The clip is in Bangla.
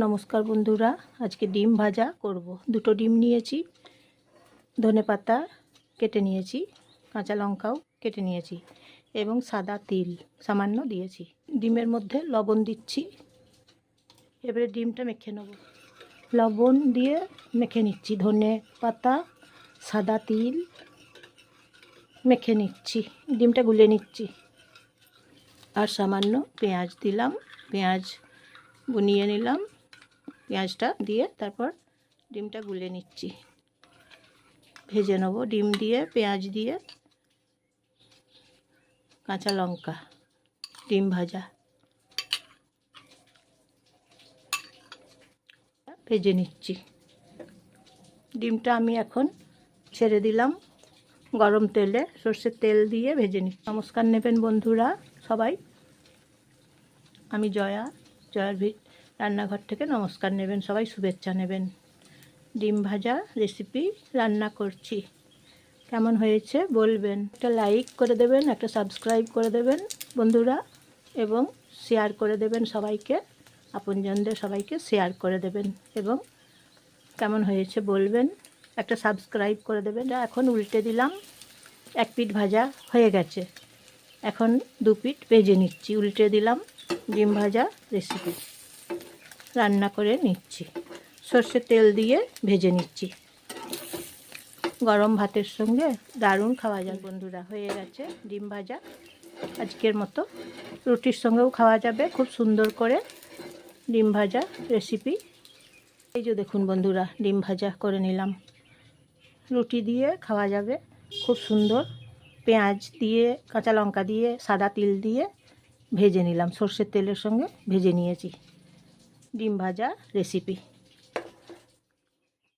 নমস্কার বন্ধুরা, আজকে ডিম ভাজা করব। দুটো ডিম নিয়েছি, ধনেপাতা কেটে নিয়েছি, কাঁচা লঙ্কাও কেটে নিয়েছি এবং সাদা তিল সামান্য দিয়েছি। ডিমের মধ্যে লবণ দিচ্ছি। এবারে ডিমটা মেখে নেব। লবণ দিয়ে মেখে নিচ্ছি, ধনে পাতা সাদা তিল মেখে নিচ্ছি, ডিমটা গুলে নিচ্ছি। আর সামান্য পেঁয়াজ দিলাম, পেঁয়াজ বুনিয়ে নিলাম, পেঁয়াজটা দিয়ে তারপর ডিমটা গুলে নিচ্ছি, ভেজে নেব। ডিম দিয়ে পেঁয়াজ দিয়ে কাঁচা লঙ্কা, ডিম ভাজা ভেজে নিচ্ছি। ডিমটা আমি এখন ছেড়ে দিলাম গরম তেলে, সর্ষের তেল দিয়ে ভেজে নিচ্ছি। নমস্কার নেবেন বন্ধুরা সবাই, আমি জয়ার রান্নাঘর থেকে নমস্কার নেবেন সবাই, শুভেচ্ছা নেবেন। ডিম ভাজা রেসিপি রান্না করছি, কেমন হয়েছে বলবেন। একটা লাইক করে দেবেন, একটা সাবস্ক্রাইব করে দেবেন বন্ধুরা, এবং শেয়ার করে দেবেন সবাইকে, আপনজনদের সবাইকে শেয়ার করে দেবেন এবং কেমন হয়েছে বলবেন। একটা সাবস্ক্রাইব করে দেবেন। এখন উল্টে দিলাম, এক পিঠ ভাজা হয়ে গেছে, এখন দু পিঠ ভেজে নিচ্ছি। উল্টে দিলাম, ডিম ভাজা রেসিপি রান্না করে নিচ্ছি, সর্ষের তেল দিয়ে ভেজে নিচ্ছি। গরম ভাতের সঙ্গে দারুণ খাওয়া যায় বন্ধুরা। হয়ে গেছে ডিম ভাজা, আজকের মতো রুটির সঙ্গেও খাওয়া যাবে খুব সুন্দর করে ডিম ভাজা রেসিপি। এই যে দেখুন বন্ধুরা, ডিম ভাজা করে নিলাম, রুটি দিয়ে খাওয়া যাবে খুব সুন্দর। পেঁয়াজ দিয়ে, কাঁচা লঙ্কা দিয়ে, সাদা তিল দিয়ে ভেজে নিলাম, সর্ষের তেলের সঙ্গে ভেজে নিয়েছি ডিম ভাজা রেসিপি।